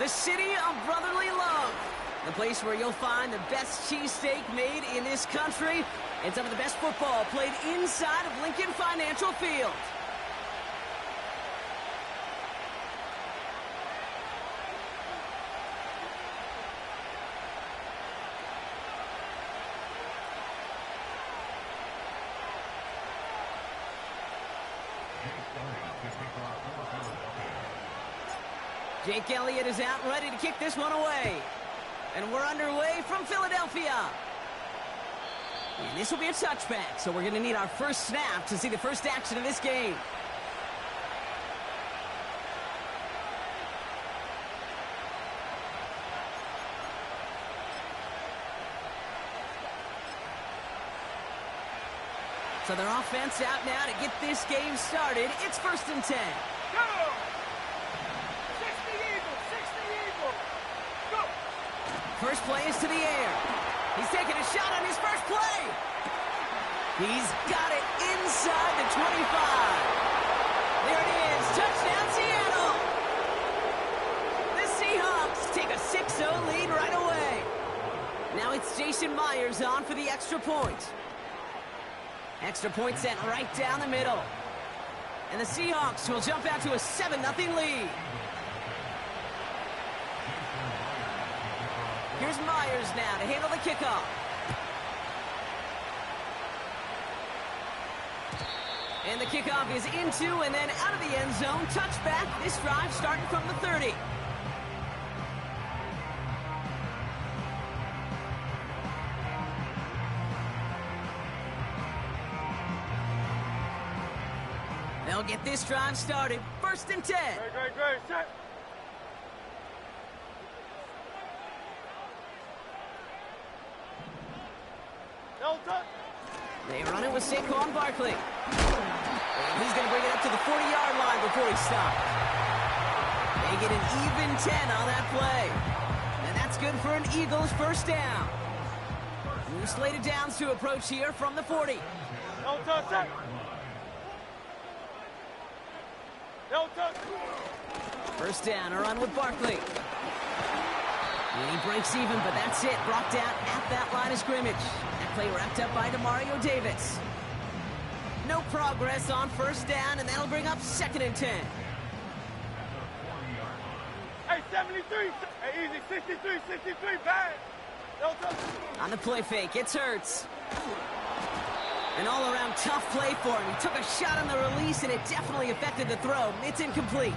The city of brotherly love. The place where you'll find the best cheesesteak made in this country and some of the best football played inside of Lincoln Financial Field. Jake Elliott is out and ready to kick this one away. And we're underway from Philadelphia. And this will be a touchback, so we're going to need our first snap to see the first action of this game. So their offense out now to get this game started. It's 1st and 10. Go! 60 Eagles! Go! First play is to the air. He's taking a shot on his first play. He's got it inside the 25. There it is. Touchdown, Seattle. The Seahawks take a 6-0 lead right away. Now it's Jason Myers on for the extra point. Extra point sent right down the middle. And the Seahawks will jump out to a 7-0 lead. Here's Myers now to handle the kickoff. And the kickoff is into and then out of the end zone. Touchback. This drive starting from the 30. They'll get this drive started. 1st and 10. Great. Set. Delta. They run it with Saquon Barkley. And he's going to bring it up to the 40-yard line before he stops. They get an even 10 on that play. And that's good for an Eagles first down. New slated downs to approach here from the 40. Delta, set. Delta. First down, a run with Barkley. And he breaks even, but that's it. Brought down at that line of scrimmage. That play wrapped up by Demario Davis. No progress on first down, and that'll bring up 2nd and 10. Hey, 73. Hey, easy. 63. Bad. Delta. On the play fake, it's Hurts. An all-around tough play for him. He took a shot on the release, and it definitely affected the throw. It's incomplete.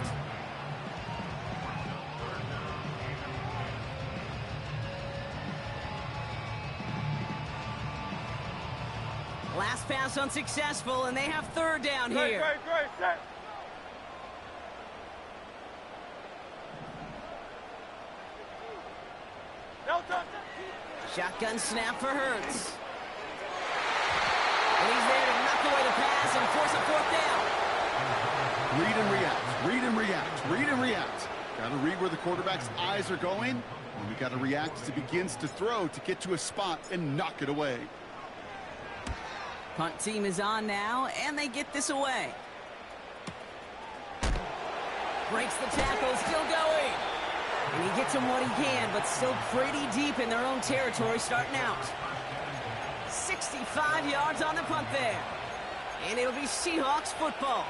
Last pass unsuccessful, and they have 3rd down here. Great. Set. Delta. Shotgun snap for Hurts. And he's there to knock away the pass and force a 4th down. Read and react. Got to read where the quarterback's eyes are going, and we got to react as he begins to throw to get to a spot and knock it away. Punt team is on now, and they get this away. Breaks the tackle, still going. And he gets him what he can, but still pretty deep in their own territory starting out. 65 yards on the punt there. And it'll be Seahawks football.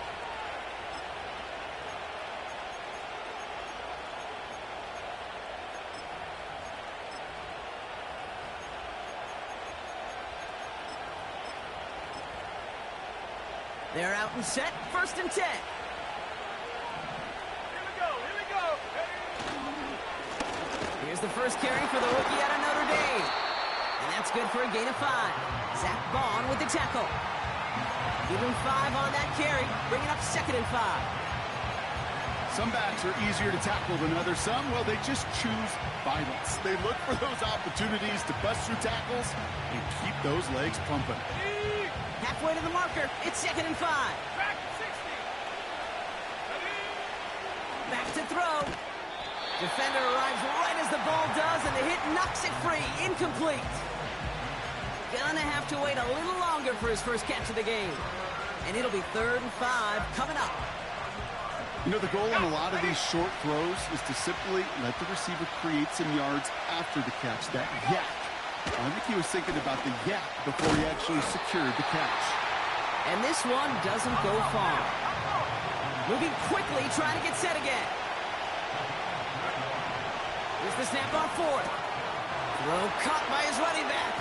They're out and set. 1st and 10. Here we go. Here's the first carry for the rookie out of Notre Dame. And that's good for a gain of 5. Zach Bond with the tackle. Give him 5 on that carry. Bringing up 2nd and 5. Some backs are easier to tackle than others. Some, well, they just choose violence. They look for those opportunities to bust through tackles and keep those legs pumping. Halfway to the marker. It's 2nd and 5. Back 60. Back to throw. Defender arrives right as the ball does, and the hit knocks it free. Incomplete. Gonna have to wait a little longer for his first catch of the game. And it'll be 3rd and 5 coming up. You know, the goal on a lot of these short throws is to simply let the receiver create some yards after the catch, that yak. I think he was thinking about the yak before he actually secured the catch. And this one doesn't go far. Moving quickly, trying to get set again. Here's the snap on fourth. Throw caught by his running back.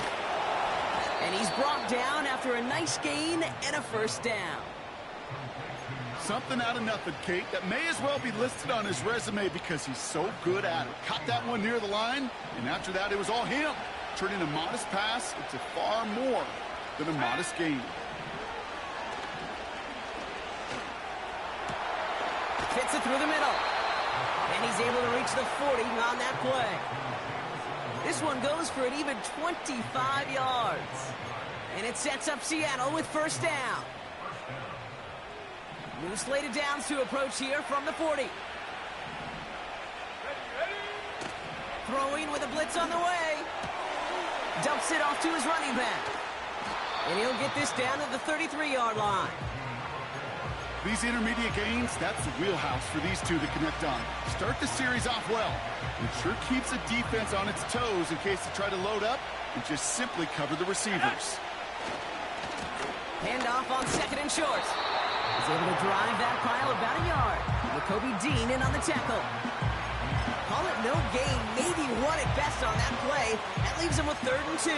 And he's brought down after a nice gain and a first down. Something out of nothing, Kate, that may as well be listed on his resume because he's so good at it. Caught that one near the line, and after that, it was all him. Turning a modest pass into far more than a modest gain. Fits it through the middle. And he's able to reach the 40 on that play. This one goes for an even 25 yards. And it sets up Seattle with first down. New slated downs to approach here from the 40. Throwing with a blitz on the way. Dumps it off to his running back. And he'll get this down to the 33-yard line. These intermediate gains, that's the wheelhouse for these two to connect on. Start the series off well. It sure keeps the defense on its toes in case they try to load up and just simply cover the receivers. Handoff on second and short. He's able to drive that pile about a yard. Jacoby Dean in on the tackle. Call it no gain, maybe one at best on that play. That leaves him with 3rd and 2.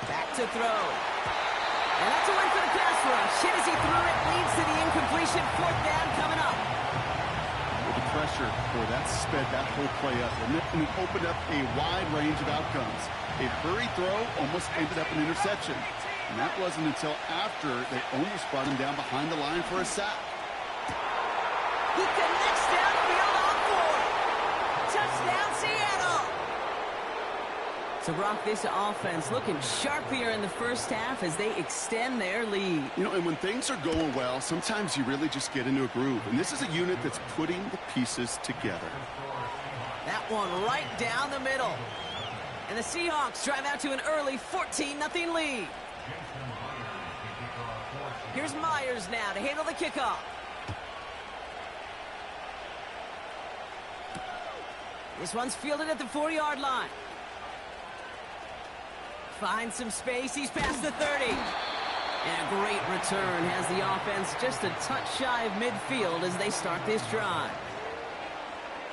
Back to throw. And that's a win for the pass rush. Hit as he threw it, leads to the incompletion. 4th down coming up. With the pressure, boy, that sped that whole play up, and it opened up a wide range of outcomes. A hurried throw almost ended up an interception. And that wasn't until after they almost brought him down behind the line for a sack. He connects downfield on 4. Touchdown, Seattle. So, Brock, this offense looking sharp here in the first half as they extend their lead. You know, and when things are going well, sometimes you really just get into a groove. And this is a unit that's putting the pieces together. That one right down the middle. And the Seahawks drive out to an early 14-0 lead. Here's Myers now to handle the kickoff. This one's fielded at the 4-yard line. Finds some space. He's past the 30. And a great return has the offense just a touch shy of midfield as they start this drive.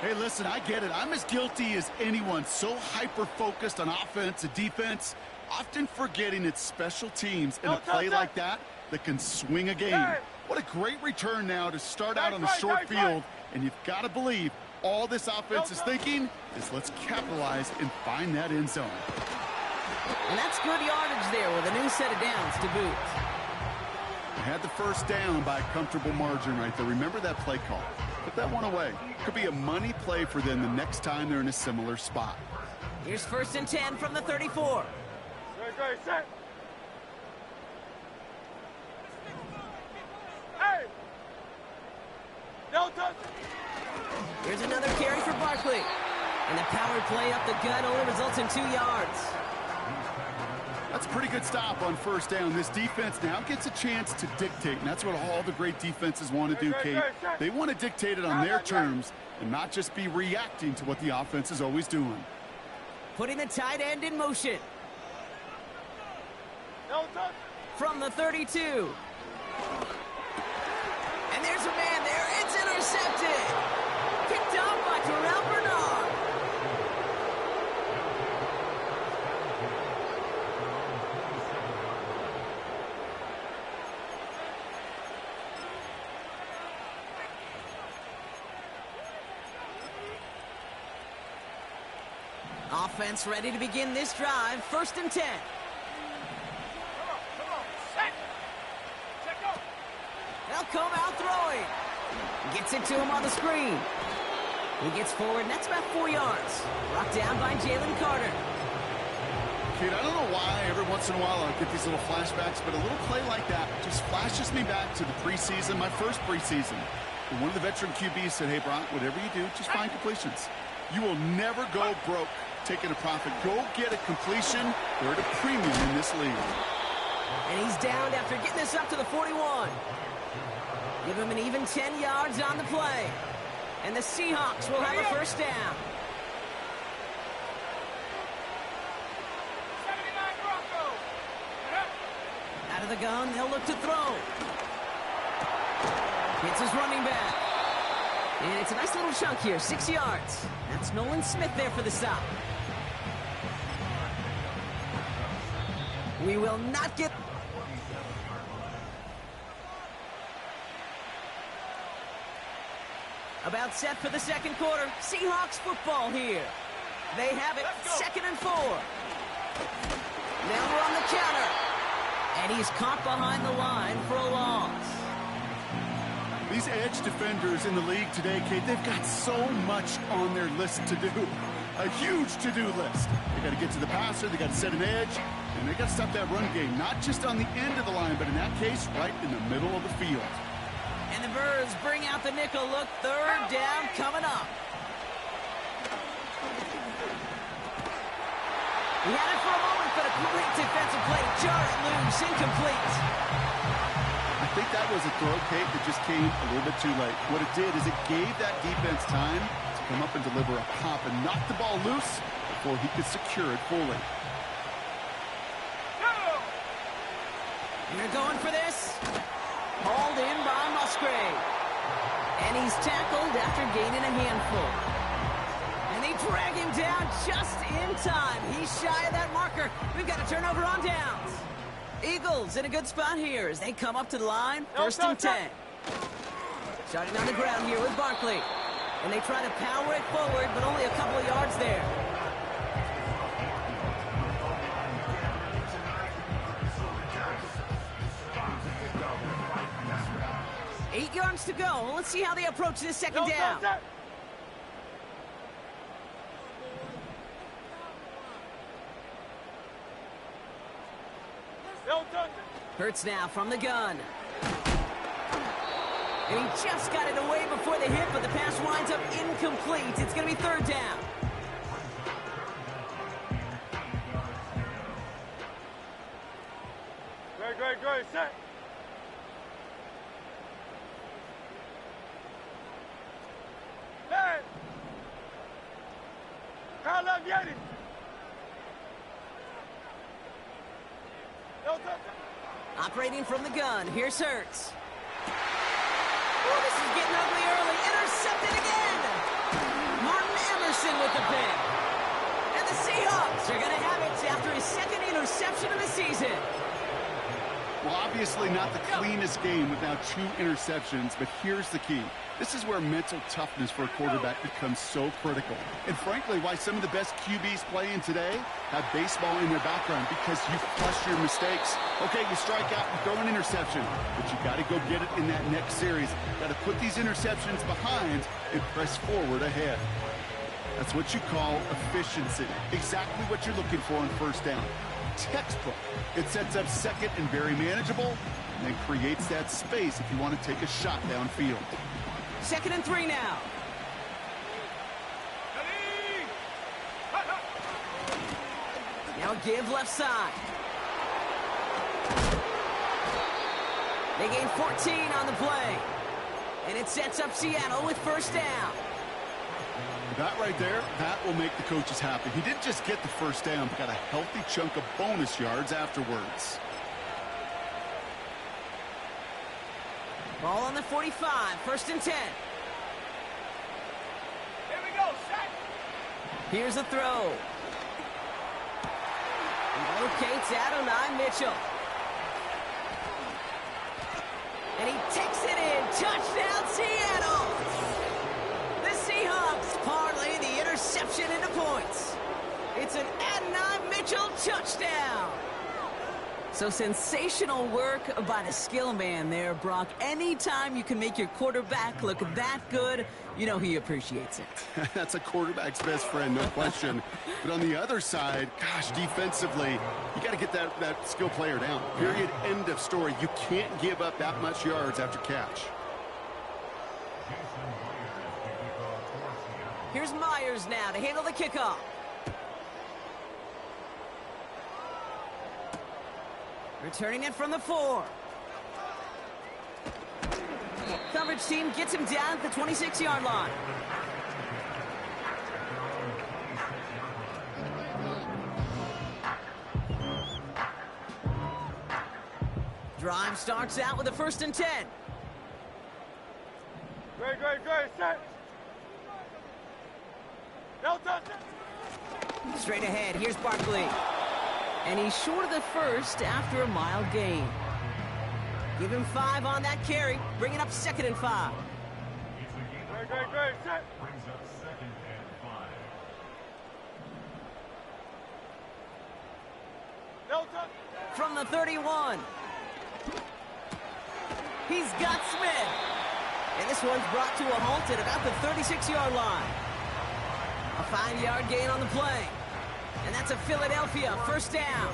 Hey, listen, I get it. I'm as guilty as anyone. So hyper-focused on offense and defense, often forgetting it's special teams in a play like that can swing a game. What a great return now to start out on a short field. And you've got to believe all this offense is thinking is let's capitalize and find that end zone. And that's good yardage there with a new set of downs to boot. They had the first down by a comfortable margin right there. Remember that play call. Put that one away. Could be a money play for them the next time they're in a similar spot. Here's 1st and 10 from the 34. Set. Hey! Delta! Here's another carry for Barkley. And the power play up the gut only results in 2 yards. That's a pretty good stop on first down. This defense now gets a chance to dictate, and that's what all the great defenses want to do, Kate. They want to dictate it on their terms and not just be reacting to what the offense is always doing. Putting the tight end in motion. Delta! From the 32. And there's a man there. It's intercepted. Picked off by Terrell Bernard. Offense ready to begin this drive. 1st and 10. Come on. Set. Check up. They'll come out throwing. Gets it to him on the screen. He gets forward, and that's about 4 yards. Brought down by Jalen Carter. Kate, I don't know why every once in a while I get these little flashbacks, but a little play like that just flashes me back to the preseason, my first preseason. And one of the veteran QBs said, hey, Brock, whatever you do, just find completions. You will never go broke taking a profit. Go get a completion. They're at a premium in this league. And he's downed after getting this up to the 41. Give him an even 10 yards on the play. And the Seahawks will have a first down. 79 Broncos. Out of the gun, they'll look to throw. It's his running back. And it's a nice little chunk here, 6 yards. That's Nolan Smith there for the stop. We will not get... About set for the second quarter. Seahawks football here. They have it, 2nd and 4. Now we're on the counter. And he's caught behind the line for a loss. These edge defenders in the league today, Kate, they've got so much on their list to do. A huge to-do list. They got to get to the passer, they got to set an edge, and they got to stop that run game, not just on the end of the line, but in that case, right in the middle of the field. And the Birds bring out the nickel look. 3rd down coming up. He had it for a moment, but a great defensive play. Jar it loose, incomplete. I think that was a throw, Kate, that just came a little bit too late. What it did is it gave that defense time to come up and deliver a pop and knock the ball loose before he could secure it fully. And they're going for this. Hauled in by Musgrave. And he's tackled after gaining a handful. And they drag him down just in time. He's shy of that marker. We've got a turnover on downs. Eagles in a good spot here as they come up to the line. 1st and 10. Starting on the ground here with Barkley. And they try to power it forward, but only a couple of yards there. Eight yards to go. Let's see how they approach this second down. Hurts now from the gun. And he just got it away before the hit, but the pass winds up incomplete. It's going to be 3rd down. Great, set. Hey! Carl Vieri! Operating from the gun. Here's Hurts. Oh, this is getting ugly early. Intercepted again. Martin Emerson with the pick. And the Seahawks are going to have it after his 2nd interception of the season. Well, obviously not the cleanest game without 2 interceptions, but here's the key. This is where mental toughness for a quarterback becomes so critical. And frankly, why some of the best QBs playing today have baseball in their background, because you flush your mistakes. Okay, you strike out and throw an interception, but you got to go get it in that next series. Got to put these interceptions behind and press forward ahead. That's what you call efficiency. Exactly what you're looking for on 1st down. Textbook. It sets up 2nd and very manageable, and then creates that space if you want to take a shot downfield. 2nd and 3 now. Now give left side. They gain 14 on the play. And it sets up Seattle with 1st down. That right there, that will make the coaches happy. He didn't just get the 1st down, but got a healthy chunk of bonus yards afterwards. Ball on the 45, 1st and 10. Here we go, set. Here's a throw. He locates Adonai Mitchell. And he takes it in. Touchdown, Seattle. The Seahawks parlay the interception into points. It's an Adonai Mitchell touchdown. So sensational work by the skill man there, Brock. Anytime you can make your quarterback look that good, you know he appreciates it. That's a quarterback's best friend, no question. But on the other side, gosh, defensively, you got to get that skill player down. Period, end of story. You can't give up that much yards after catch. Here's Myers now to handle the kickoff. Returning it from the 4. Coverage team gets him down at the 26-yard line. Drive starts out with a 1st and 10. Great, set. No touch. Straight ahead, here's Barkley. And he's short of the 1st after a mild gain. Give him 5 on that carry, bringing up 2nd and 5. Great, set. Brings up 2nd and 5. No touch. From the 31. He's got Smith. And this one's brought to a halt at about the 36-yard line. A 5-yard gain on the play. And that's a Philadelphia 1st down.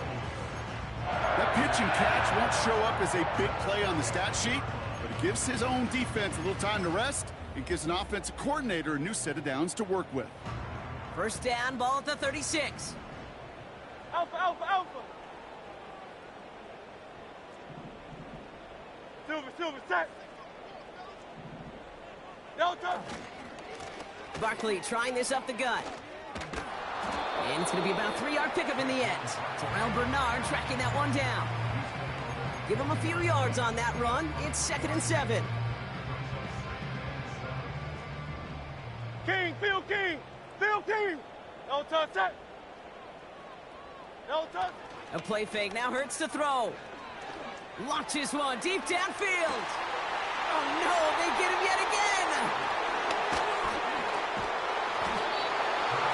That pitch and catch won't show up as a big play on the stat sheet, but it gives his own defense a little time to rest and gives an offensive coordinator a new set of downs to work with. 1st down, ball at the 36. Alpha. Silver, set. No touch. Barkley trying this up the gut. And it's going to be about a 3-yard pickup in the end. Terrell Bernard tracking that one down. Give him a few yards on that run. It's 2nd and 7. Phil King. No touch, set. No touch. A play fake now hurts to throw. Launches one deep downfield. Oh no, they get him yet again.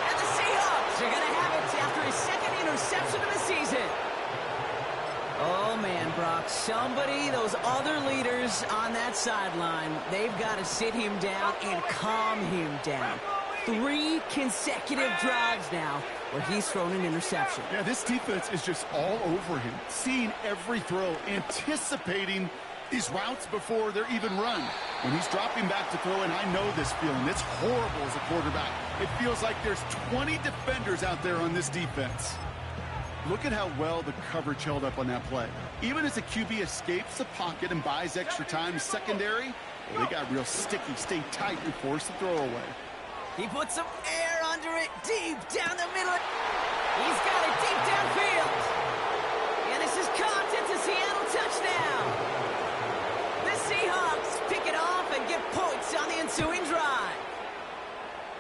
And the Seahawks are going to have it after his 2nd interception of the season. Oh man, Brock, those other leaders on that sideline, they've got to sit him down and calm him down. 3 consecutive drives now where he's thrown an interception. Yeah, this defense is just all over him, seeing every throw, anticipating these routes before they're even run. When he's dropping back to throw, and I know this feeling, it's horrible as a quarterback. It feels like there's 20 defenders out there on this defense. Look at how well the coverage held up on that play. Even as the QB escapes the pocket and buys extra time secondary, they got real sticky, stay tight, and force the throw away. He puts some air under it, deep down the middle. He's got it deep downfield. And this is caught. It's a Seattle touchdown. The Seahawks pick it off and get points on the ensuing drive.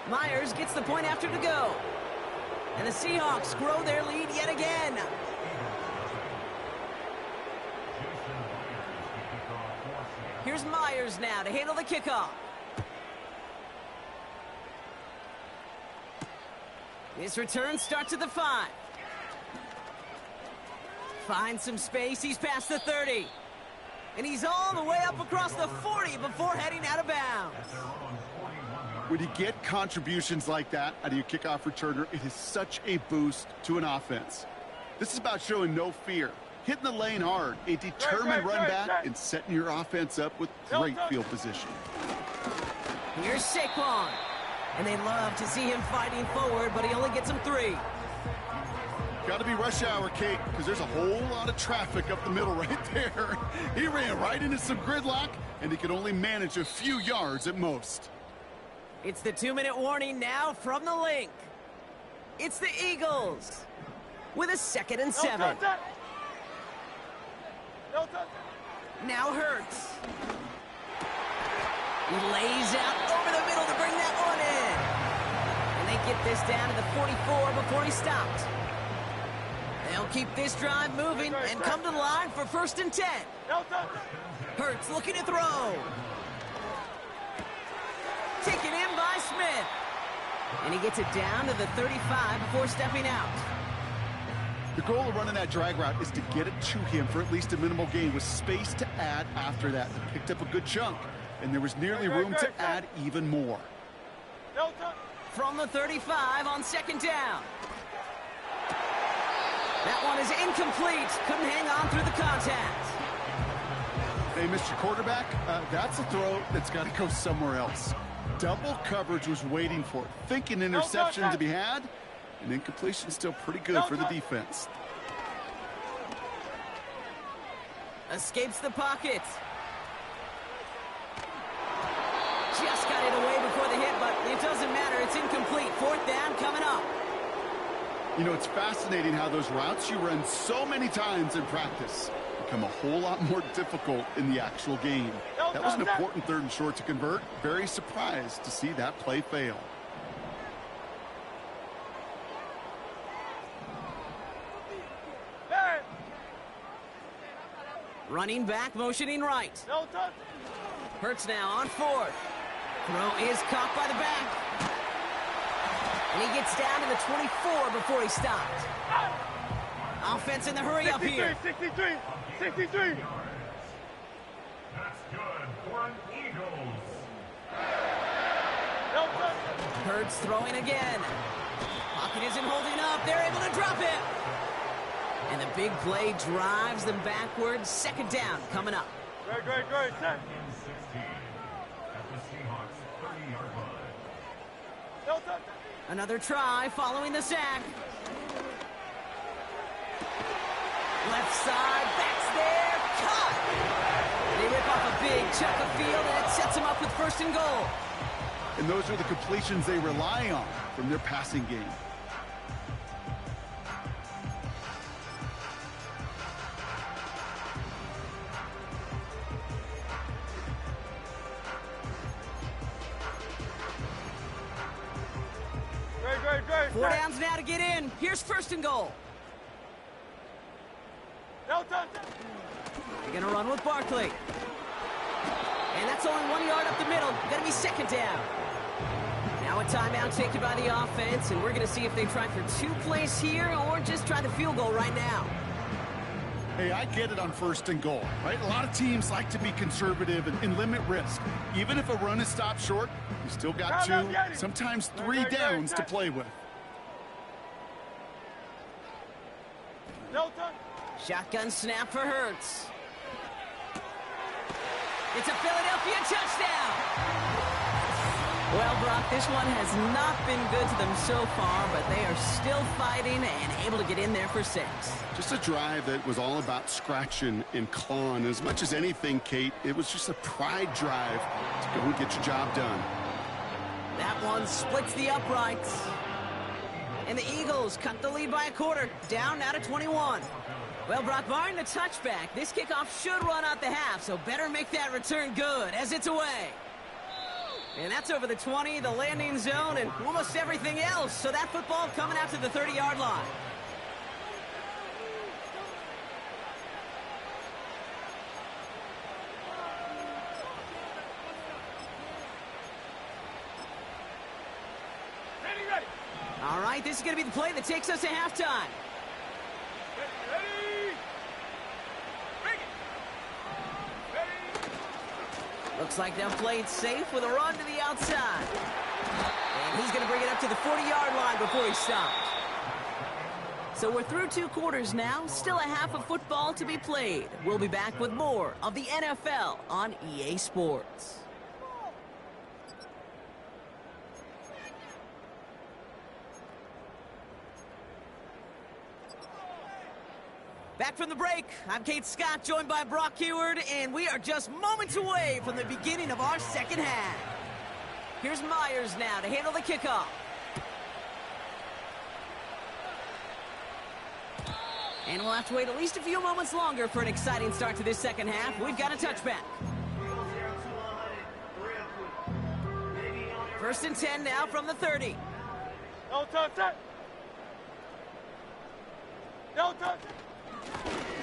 Myers gets the point after to go. And the Seahawks grow their lead yet again. Here's Myers now to handle the kickoff. This return starts at the 5. Finds some space. He's past the 30. And he's all the way up across the 40 before heading out of bounds. When you get contributions like that out of your kickoff returner, it is such a boost to an offense. This is about showing no fear, hitting the lane hard, a determined run back, and setting your offense up with great field position. Here's Saquon. And they love to see him fighting forward, but he only gets him 3. Got to be rush hour, Kate, because there's a whole lot of traffic up the middle right there. He ran right into some gridlock, and he could only manage a few yards at most. It's the 2-minute warning now from the link. It's the Eagles with a 2nd and 7. No touch. Now Hurts. He lays out over the middle to bring that one in. And they get this down to the 44 before he stopped. They'll keep this drive moving and come to the line for 1st and 10. No touch. Hurts looking to throw. Taken in by Smith. And he gets it down to the 35 before stepping out. The goal of running that drag route is to get it to him for at least a minimal gain with space to add after that. They picked up a good chunk, and there was nearly room to add even more. No touch. From the 35 on 2nd down. That one is incomplete. Couldn't hang on through the contact. Hey, Mr. Quarterback, that's a throw that's got to go somewhere else. Double coverage was waiting for it, thinking interception to be had, and incompletion still pretty good for the defense. Escapes the pocket. Just got it away before the hit, but it doesn't matter. It's incomplete. Fourth down coming up. You know, it's fascinating how those routes you run so many times in practice become a whole lot more difficult in the actual game. That was an important 3rd and short to convert. Very surprised to see that play fail. Running back, motioning right. Hurts now on 4th. Throw is caught by the back. And he gets down to the 24 before he stopped. Offense in the hurry up here. 63. That's good for an Eagles. Hurts throwing again. Pocket isn't holding up. They're able to drop it. And the big play drives them backwards. 2nd down coming up. Great. Set. 16 at the Seahawks 30-yard line. Another try following the sack. Left side, backs there, caught. They rip off a big chunk of field, and it sets them up with 1st and goal. And those are the completions they rely on from their passing game. Great. 4 downs now to get in. Here's 1st and goal. They're going to run with Barkley. And that's only 1 yard up the middle. Going to be 2nd down. Now a timeout taken by the offense, and we're going to see if they try for 2 plays here or just try the field goal right now. Hey, I get it on 1st and goal, right? A lot of teams like to be conservative and limit risk. Even if a run is stopped short, you still got 2, sometimes 3 downs to play with. Shotgun snap for Hurts. It's a Philadelphia touchdown. Well, Brock, this one has not been good to them so far, but they are still fighting and able to get in there for 6. Just a drive that was all about scratching and clawing. As much as anything, Kate, it was just a pride drive to go and get your job done. That one splits the uprights. And the Eagles cut the lead by a quarter, down now to 21. Well, Brock, barring the touchback, this kickoff should run out the half, so better make that return good as it's away. And that's over the 20, the landing zone, and almost everything else. So that football coming out to the 30-yard line. Ready. All right, this is going to be the play that takes us to halftime. Looks like they'll play it safe with a run to the outside. And he's going to bring it up to the 40-yard line before he stops. So we're through 2 quarters now. Still a half of football to be played. We'll be back with more of the NFL on EA Sports. Back from the break, I'm Kate Scott, joined by Brock Heward, and we are just moments away from the beginning of our 2nd half. Here's Myers now to handle the kickoff. And we'll have to wait at least a few moments longer for an exciting start to this 2nd half. We've got a touchback. 1st and 10 now from the 30. No touch.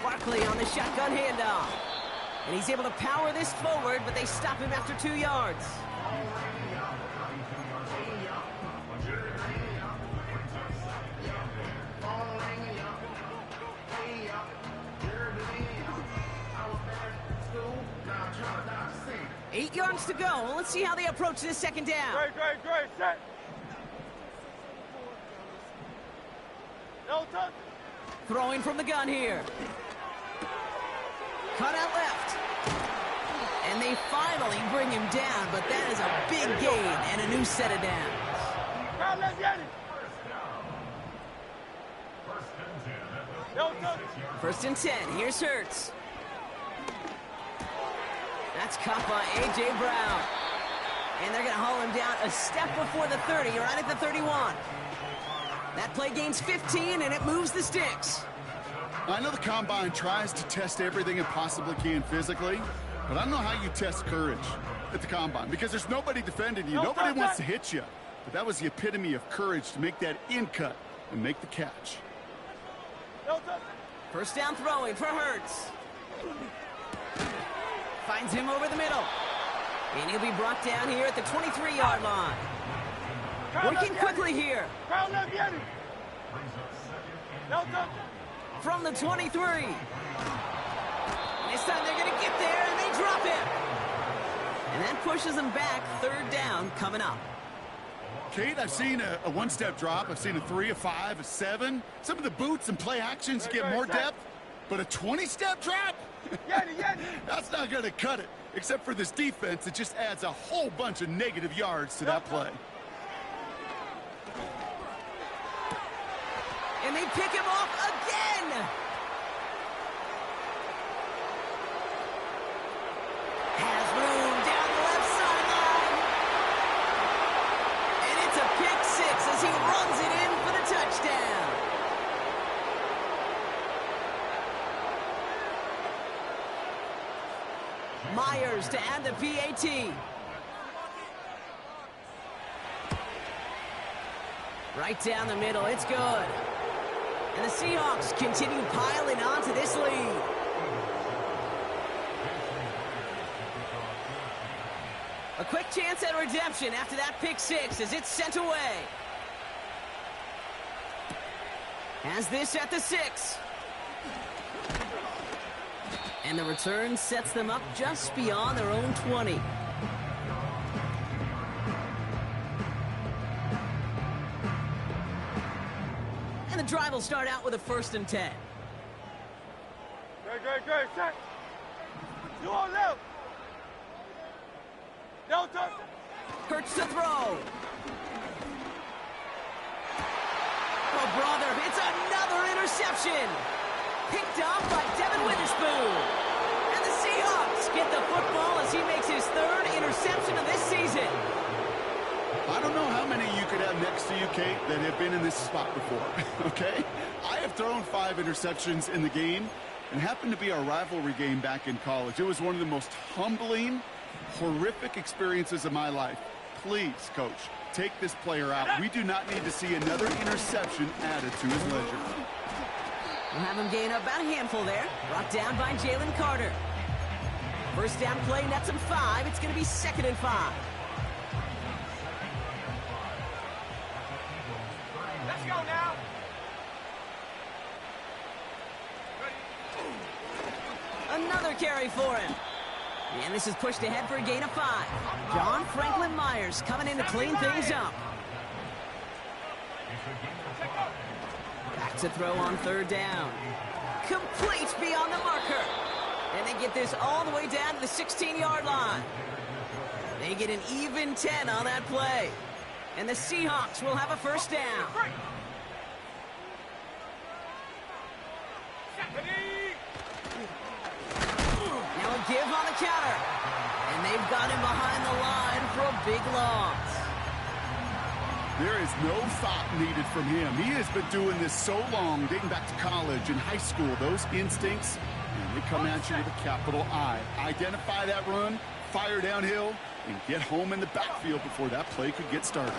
Barkley on the shotgun handoff. And he's able to power this forward, but they stop him after 2 yards. Eight yards to go. Well, let's see how they approach this 2nd down. Great. Set. No touch. Throwing from the gun here. Cut out left. And they finally bring him down, but that is a big gain and a new set of downs. Crowd, let's get it. No touch. First and 10. Here's Hurts. That's caught by A.J. Brown. And they're going to haul him down a step before the 30, right at the 31. That play gains 15, and it moves the sticks. I know the Combine tries to test everything it possibly can physically, but I don't know how you test courage at the Combine because there's nobody defending you. Nobody wants to hit you. But that was the epitome of courage to make that in cut and make the catch. No touch. First down throwing for Hurts. Finds him over the middle. And he'll be brought down here at the 23-yard line. Working quickly here. Crowd, let's get it. No touch. From the 23. This time they're going to get there, and they drop him. And that pushes them back. Third down coming up. Kate, I've seen a one-step drop. I've seen a 3, a 5, a 7. Some of the boots and play actions get more depth. But a 20-step drop? That's not going to cut it. Except for this defense, it just adds a whole bunch of negative yards to that play. And they pick him off again. Has room down the left sideline. And it's a pick six as he runs it in for the touchdown. Myers to add the PAT. Right down the middle, it's good. And the Seahawks continue piling on to this lead. A quick chance at redemption after that pick six as it's sent away. Has this at the 6. And the return sets them up just beyond their own 20. And the drive will start out with a 1st and 10. Great, set. You on left. No touch. Hurts to throw. Oh, brother, it's another interception. Picked off by Devin Witherspoon. And the Seahawks get the football as he makes his 3rd interception of this season. I don't know how many you could have next to you, Kate, that have been in this spot before, okay? I have thrown 5 interceptions in the game, and happened to be our rivalry game back in college. It was one of the most humbling, horrific experiences of my life. Please, Coach, take this player out. We do not need to see another interception added to his ledger. We'll have him gain about a handful there. Brought down by Jalen Carter. First down play, nets him 5. It's going to be 2nd and 5. Let's go now. Another carry for him. And this is pushed ahead for a gain of 5. John Franklin Myers coming in to clean things up. Back to throw on 3rd down. Complete beyond the marker. And they get this all the way down to the 16-yard line. They get an even 10 on that play. And the Seahawks will have a 1st down. Now a give on the counter. And they've got him behind the line for a big loss. There is no thought needed from him. He has been doing this so long, dating back to college and high school. Those instincts, and they come at you with a capital I. Identify that run, fire downhill, and get home in the backfield before that play could get started.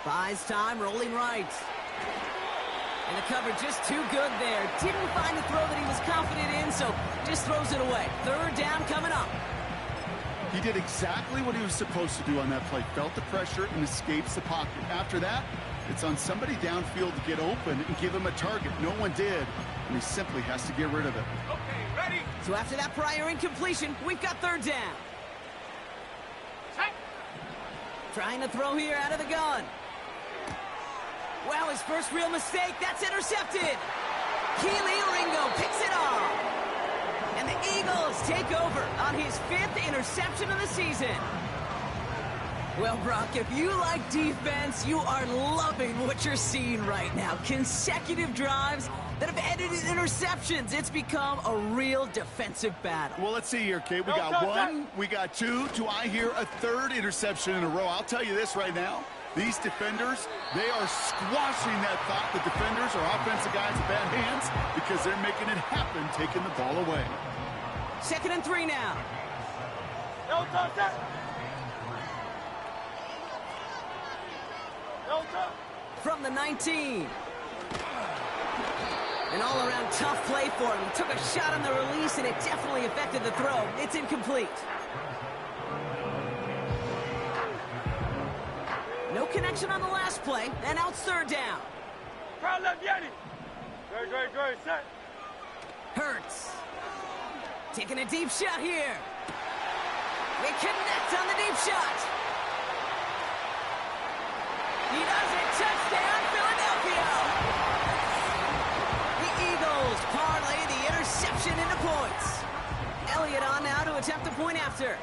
Buys time, rolling right. And the cover just too good there. Didn't find the throw that he was confident in, so just throws it away. 3rd down coming up. He did exactly what he was supposed to do on that play. Felt the pressure and escapes the pocket. After that, it's on somebody downfield to get open and give him a target. No one did, and he simply has to get rid of it. Okay, ready. So after that prior incompletion, we've got 3rd down. Check. Trying to throw here out of the gun. Well, his first real mistake, that's intercepted. Keely Ringo picks it off. And the Eagles take over on his 5th interception of the season. Well, Brock, if you like defense, you are loving what you're seeing right now. Consecutive drives that have ended in interceptions. It's become a real defensive battle. Well, let's see here, Kate. We got one, we got two. Do I hear a third interception in a row? I'll tell you this right now. These defenders, they are squashing that thought that defenders are offensive guys with bad hands because they're making it happen, taking the ball away. 2nd and 3 now. No touch that. No touch. From the 19. An all-around tough play for him. He took a shot on the release, and it definitely affected the throw. It's incomplete. No connection on the last play, and out 3rd down. Crowd left Yeti. Great, set. Hurts. Taking a deep shot here. They connect on the deep shot. He does it. Touchdown, Philadelphia. The Eagles parlay the interception into points. Elliott on now to attempt the point after.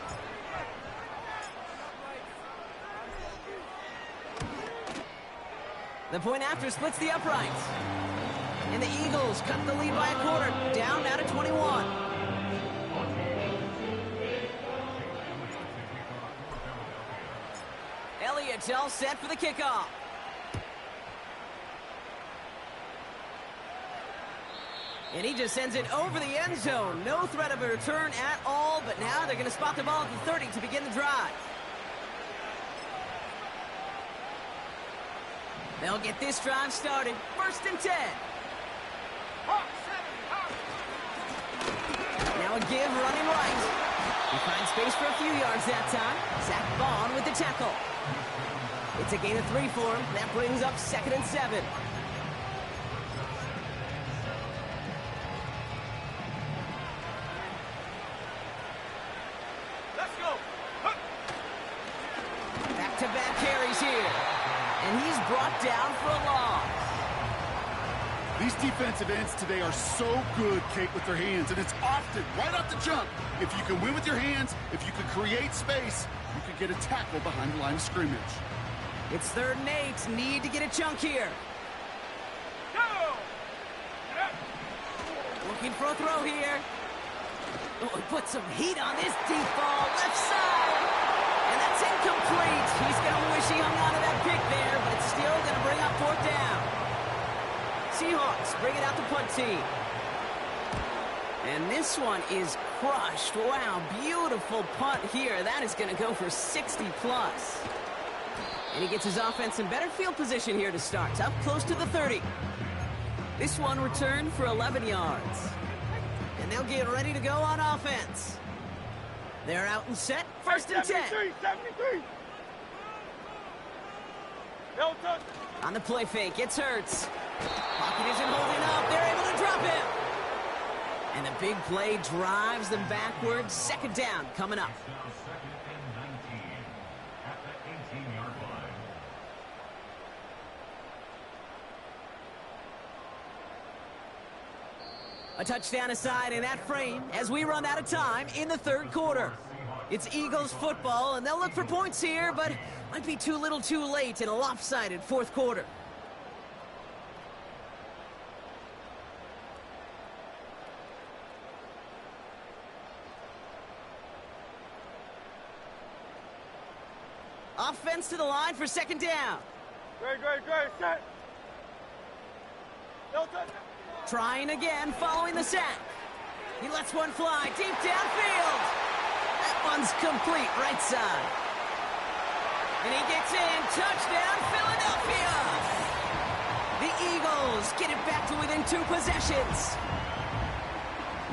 The point after splits the uprights. And the Eagles cut the lead by a quarter, down now to 21. Elliott's all set for the kickoff. And he just sends it over the end zone. No threat of a return at all, but now they're going to spot the ball at the 30 to begin the drive. They'll get this drive started. 1st and 10. Now a give running right. He finds space for a few yards that time. Zach Vaughn with the tackle. It's a gain of 3 for him. That brings up 2nd and 7. Let's go. Back-to-back carries here. And he's brought down for a loss. These defensive ends today are so good, Kate, with their hands, and it's often, right off the jump, if you can win with your hands, if you can create space, you can get a tackle behind the line of scrimmage. It's 3rd and 8. Need to get a chunk here. Go. Looking for a throw here. Oh, he put some heat on this deep ball. Left side. And that's incomplete. He's going to wish he hung on to that pick there, but it's still going to bring up 4th down. Seahawks bring it out to punt team. And this one is crushed. Wow, beautiful punt here. That is going to go for 60+. And he gets his offense in better field position here to start. Up close to the 30. This one returned for 11 yards. And they'll get ready to go on offense. They're out and set. 1st and 10. 73. No touch. On the play fake, it's Hurts. Pocket isn't holding up. They're able to drop him. And the big play drives them backwards. 2nd down coming up. Now 2nd and 19 at the 18-yard line. A touchdown aside in that frame as we run out of time in the 3rd quarter. It's Eagles football, and they'll look for points here, but might be too little too late in a lopsided 4th quarter. Offense to the line for 2nd down. Great, set. No touch. Trying again following the sack. He lets one fly deep downfield. That one's complete right side. And he gets in. Touchdown, Philadelphia. The Eagles get it back to within 2 possessions.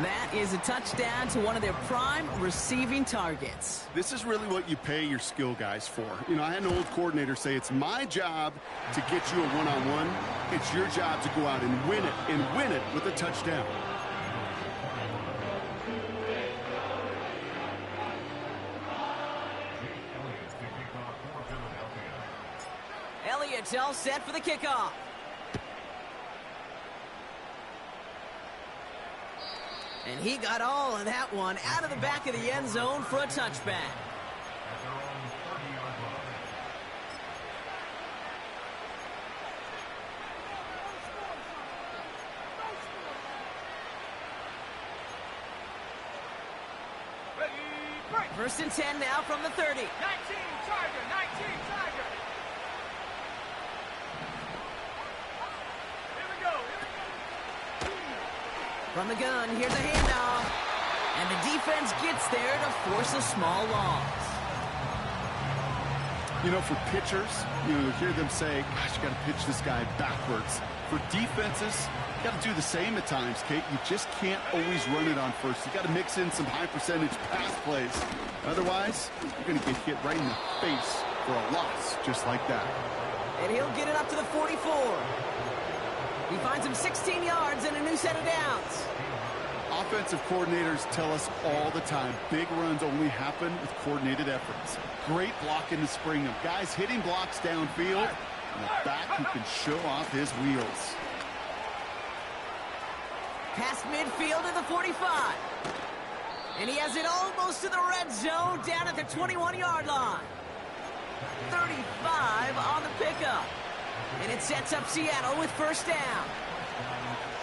That is a touchdown to one of their prime receiving targets. This is really what you pay your skill guys for. You know, I had an old coordinator say it's my job to get you a one-on-one. It's your job to go out and win it with a touchdown. Elliott's all set for the kickoff. And he got all of that one out of the back of the end zone for a touchback. At their own 30-yard line. First and 10 now from the 30. 19 Charger, 19 Charger. Here we go. From the gun, here's the handoff. And the defense gets there to force a small loss. You know, for pitchers, you hear them say, gosh, you got to pitch this guy backwards. For defenses, you got to do the same at times, Kate. You just can't always run it on first. You got to mix in some high percentage pass plays. Otherwise, you're going to get hit right in the face for a loss just like that. And he'll get it up to the 44. He finds him 16 yards and a new set of downs. Offensive coordinators tell us all the time, big runs only happen with coordinated efforts. Great blocking to spring them. Guys hitting blocks downfield, and a back who can show off his wheels. Past midfield to the 45. And he has it almost to the red zone down at the 21-yard line. 35 on the pickup. And it sets up Seattle with first down.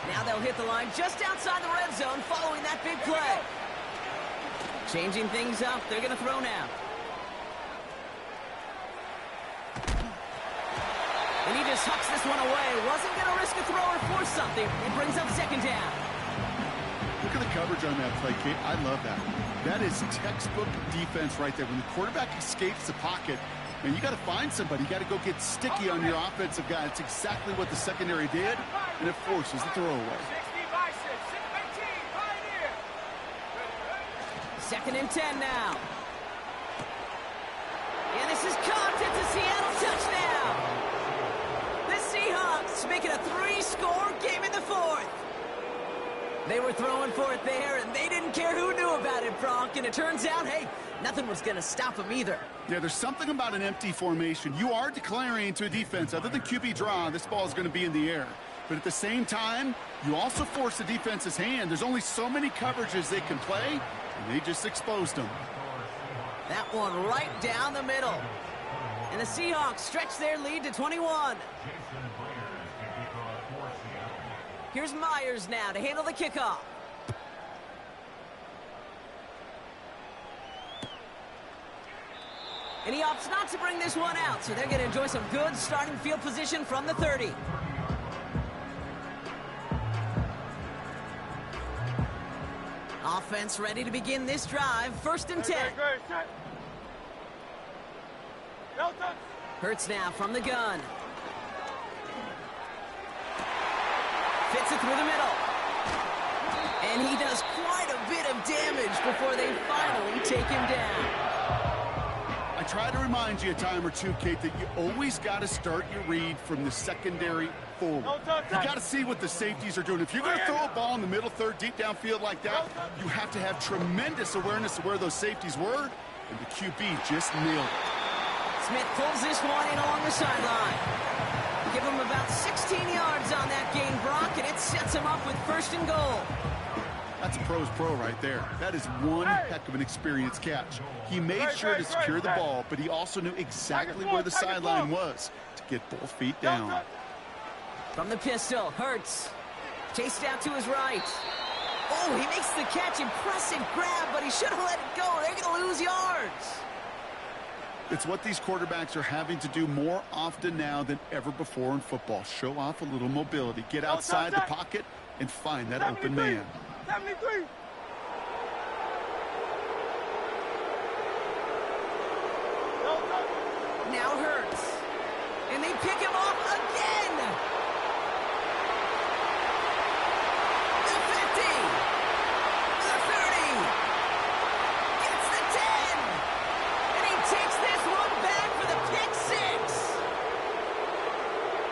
Now they'll hit the line just outside the red zone following that big play. Changing things up, they're going to throw now. And he just hucks this one away. Wasn't going to risk a throw or force something. It brings up second down. Look at the coverage on that play, Kate. I love that. That is textbook defense right there. When the quarterback escapes the pocket, man, you got to find somebody. You got to go get sticky on your offensive guy. It's exactly what the secondary did, and it forces the throwaway. 60 by 6, 18, Pioneer. Second and 10 now. And this is caught. It's a Seattle touchdown. The Seahawks make it a 3-score game in the fourth. They were throwing for it there, and they didn't care who knew about it, Bronk. And it turns out, hey, nothing was going to stop them either. Yeah, there's something about an empty formation. You are declaring to a defense, other than QB draw, this ball is going to be in the air. But at the same time, you also force the defense's hand. There's only so many coverages they can play, and they just exposed them. That one right down the middle. And the Seahawks stretch their lead to 21. Here's Myers now to handle the kickoff. And he opts not to bring this one out, so they're going to enjoy some good starting field position from the 30. Offense ready to begin this drive. First and 10. Hurts now from the gun. Fits it through the middle. And he does quite a bit of damage before they finally take him down. I try to remind you a time or two, Kate, that you always got to start your read from the secondary forward. You got to see what the safeties are doing. If you're going to throw a ball in the middle third, deep downfield like that, you have to have tremendous awareness of where those safeties were, and the QB just nailed it. Smith pulls this one in along the sideline. Give him about 16 yards on that gain, Brock, and it sets him up with first and goal. That's a pro's pro right there. That is one heck of an experienced catch. He made sure to secure the ball, but he also knew exactly where the sideline was to get both feet down. From the pistol, Hurts. Chased out to his right. Oh, he makes the catch. Impressive grab, but he should have let it go. They're going to lose yards. It's what these quarterbacks are having to do more often now than ever before in football. Show off a little mobility. Get outside the pocket and find that open man. 73. Now Hurts. And they pick him off again. The 50. The 30. Gets the 10. And he takes this one back for the pick six.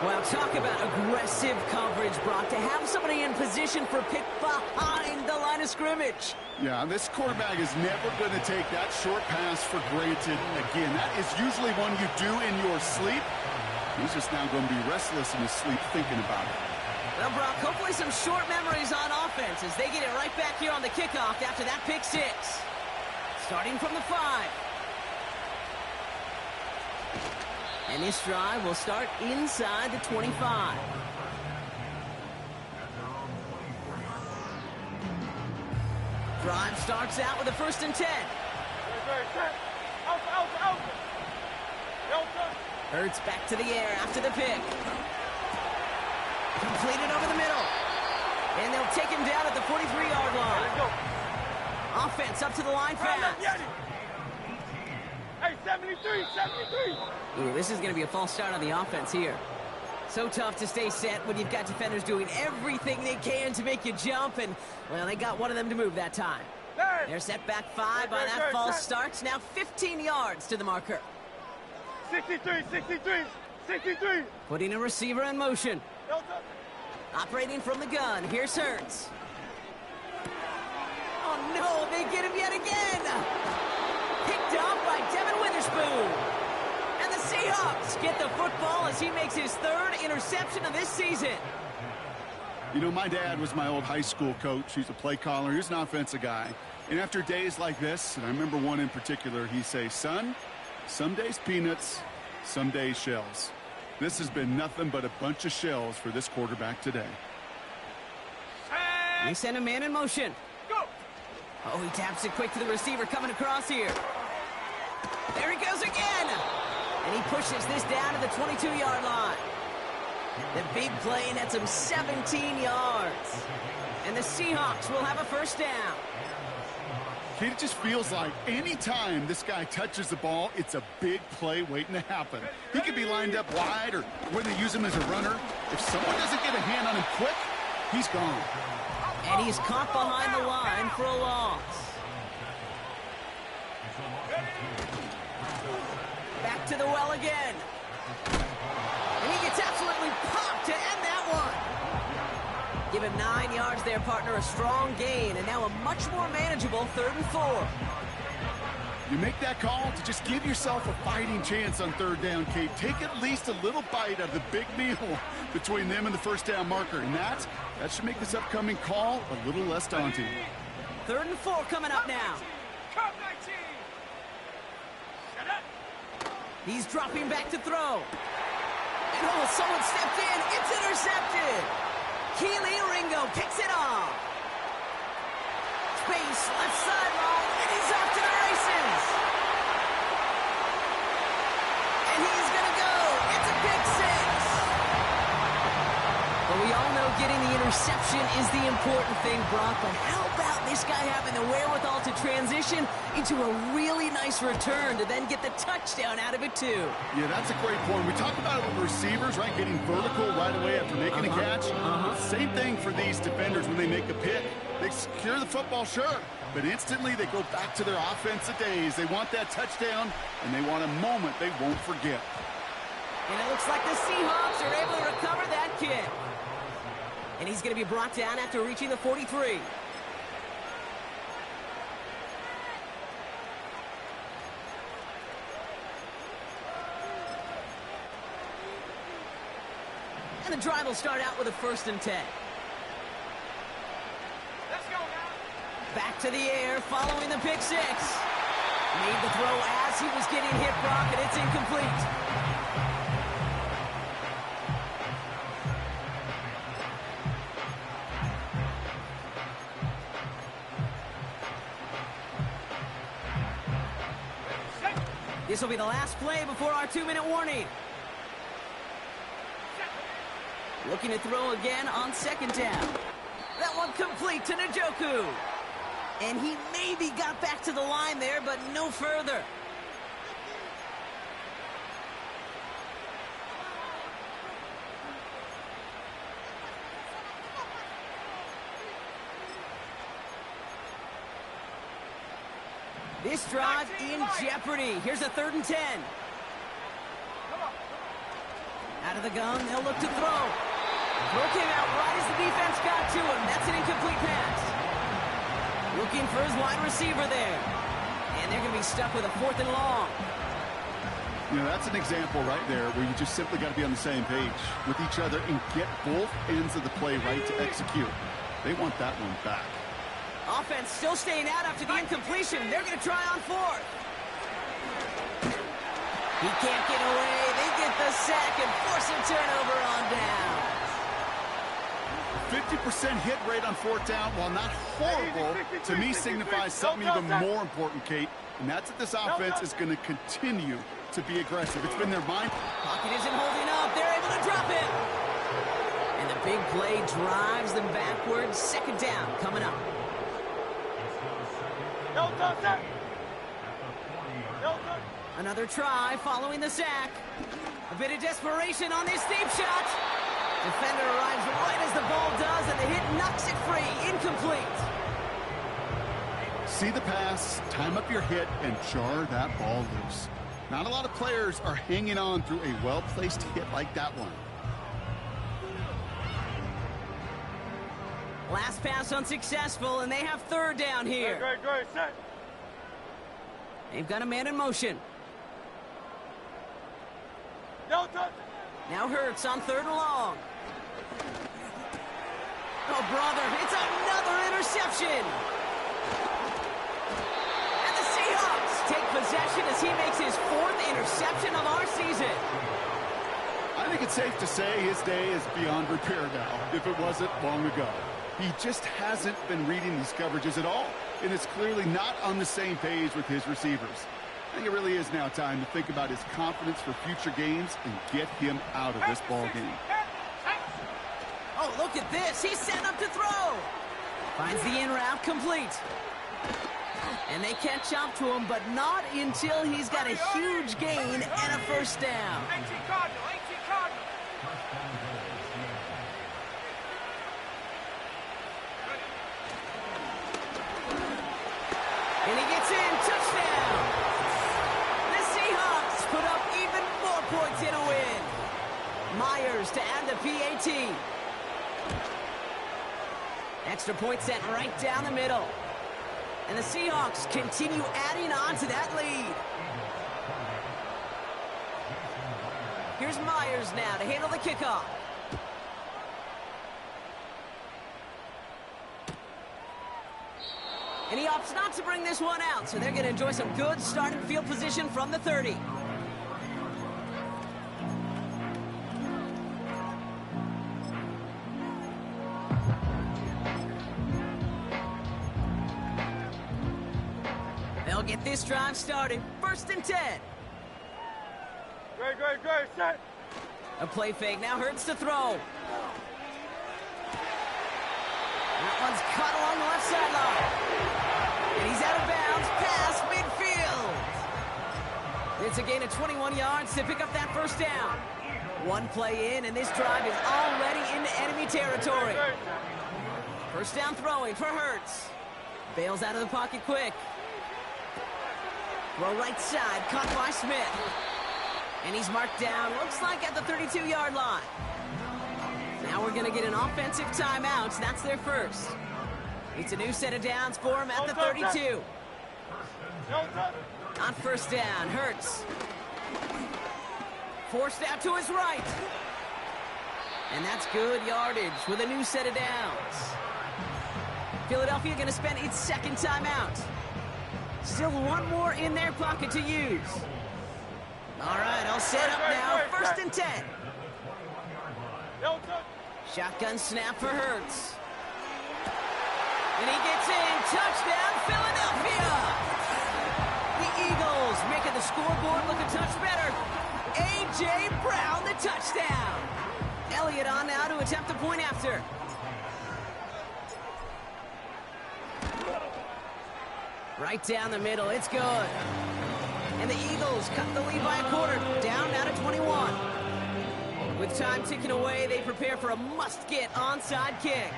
Well, talk about aggressive coverage, Brock. To have somebody in position for pick behind the line of scrimmage. Yeah, this quarterback is never going to take that short pass for granted again. That is usually one you do in your sleep. He's just now going to be restless in his sleep thinking about it. Well, Brock, hopefully some short memories on offense as they get it right back here on the kickoff after that pick six. Starting from the 5. And this drive will start inside the 25. Drive starts out with a 1st and 10. Hurts back to the air after the pick. Completed over the middle. And they'll take him down at the 43-yard line. Offense up to the line fast. Hey, 73, 73. Ooh, this is going to be a false start on the offense here. So tough to stay set when you've got defenders doing everything they can to make you jump, and, well, they got one of them to move that time. They're set back 5 on that false start. Now 15 yards to the marker. 63, 63, 63. Putting a receiver in motion. Operating from the gun. Here's Hurts. Oh, no, they get him yet again. Picked off by Devin Witherspoon. And the Seahawks get the football as he makes his 3rd interception of this season. You know, my dad was my old high school coach. He's a play caller. He's an offensive guy. And after days like this, and I remember one in particular, he'd say, son, some days peanuts, some days shells. This has been nothing but a bunch of shells for this quarterback today. They send a man in motion. Go. Oh, he taps it quick to the receiver coming across here. There he goes again. And he pushes this down to the 22-yard line. The big play nets him 17 yards. And the Seahawks will have a 1st down. It just feels like any time this guy touches the ball, it's a big play waiting to happen. He could be lined up wide or when they use him as a runner. If someone doesn't get a hand on him quick, he's gone. And he's caught behind the line for a loss. Back to the well again. And he gets absolutely popped to end that one. Give him 9 yards there, partner. A strong gain, and now a much more manageable 3rd and 4. You make that call to just give yourself a fighting chance on 3rd down, Kate. Take at least a little bite out of the big meal between them and the 1st down marker, and that should make this upcoming call a little less daunting. 3rd and 4 coming up now. Come 19. Shut up. He's dropping back to throw. And oh, someone stepped in. It's intercepted. Keely Ringo kicks it off. Space, left sideline, and he's off to the races. And he's going to go. It's a pick 6. But we all know getting the interception is the important thing, Brock. But how about this guy having the wherewithal to transition into a really nice return to then get the touchdown out of it, too? Yeah, that's a great point. We talk about it with receivers, right, getting vertical right away after making a catch. Same thing for these defenders when they make a pick. They secure the football, sure, but instantly they go back to their offensive days. They want that touchdown, and they want a moment they won't forget. And it looks like the Seahawks are able to recover that kick. And he's going to be brought down after reaching the 43. And the drive will start out with a 1st and 10. Let's go now. Back to the air following the pick 6. Made the throw as he was getting hit, Brock, and it's incomplete. This will be the last play before our 2-minute warning. Looking to throw again on 2nd down. That one complete to Njoku. And he maybe got back to the line there, but no further. This drive in jeopardy. Here's a 3rd and 10. Out of the gun, they'll look to throw. Throw came out right as the defense got to him. That's an incomplete pass. Looking for his wide receiver there. And they're going to be stuck with a 4th and long. You know, that's an example right there where you just simply got to be on the same page with each other and get both ends of the play right to execute. They want that one back. Offense still staying out after the incompletion. They're going to try on fourth. He can't get away. They get the sack and force a turnover on down. 50% hit rate on fourth down, while not horrible, to me signifies something even more important, Kate, and that's that this offense is going to continue to be aggressive. It's been their mind. Pocket isn't holding up. They're able to drop it. And the big play drives them backwards. Second down coming up. Another try following the sack. A bit of desperation on this deep shot. Defender arrives right as the ball does, and the hit knocks it free. Incomplete. See the pass, time up your hit, and jar that ball loose. Not a lot of players are hanging on through a well-placed hit like that one. Last pass unsuccessful, and they have third down here. Great, set. They've got a man in motion. No touch. Now Hurts on third and long. Oh, brother, it's another interception. And the Seahawks take possession as he makes his fourth interception of our season. I think it's safe to say his day is beyond repair now, if it wasn't long ago. He just hasn't been reading these coverages at all, and is clearly not on the same page with his receivers. I think it really is now time to think about his confidence for future games and get him out of this ball game. Oh, look at this. He's set up to throw. Finds the in route complete. And they catch up to him, but not until he's got a huge gain and a first down. 18 Cardinal. And he gets in. Touchdown. The Seahawks put up even more points in a win. Myers to add the PAT. Extra point set right down the middle. And the Seahawks continue adding on to that lead. Here's Myers now to handle the kickoff. And he opts not to bring this one out, so they're going to enjoy some good starting field position from the 30. They'll get this drive started. First and 10. Great, set. A play fake now Hurts to throw. That one's caught along the left sideline. And he's out of bounds past midfield. It's a gain of 21 yards to pick up that first down. One play in, and this drive is already into enemy territory. First down throwing for Hurts. Bails out of the pocket quick. Throw right side, caught by Smith. And he's marked down, looks like at the 32-yard line. Now we're going to get an offensive timeout. That's their first. It's a new set of downs for him at the 32. On first down, Hurts. Forced out to his right. And that's good yardage with a new set of downs. Philadelphia going to spend its second timeout. Still one more in their pocket to use. All right, I'll set up now. First and 10. Shotgun snap for Hurts. And he gets in. Touchdown, Philadelphia! The Eagles making the scoreboard look a touch better. A.J. Brown, the touchdown. Elliott on now to attempt a point after. Right down the middle. It's good. And the Eagles cut the lead by a quarter. Down now to 21. With time ticking away, they prepare for a must-get onside kick.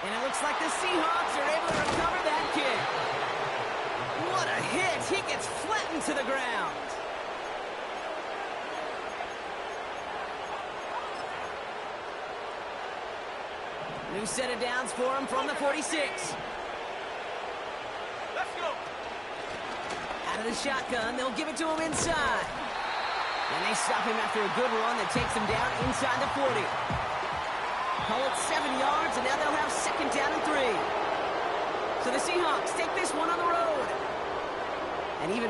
And it looks like the Seahawks are able to recover that kick. What a hit. He gets flattened to the ground. New set of downs for him from the 46. Let's go. Out of the shotgun, they'll give it to him inside. And they stop him after a good run that takes him down inside the 40. Call it 7 yards, and now they'll have second down and 3. So the Seahawks take this one on the road. And even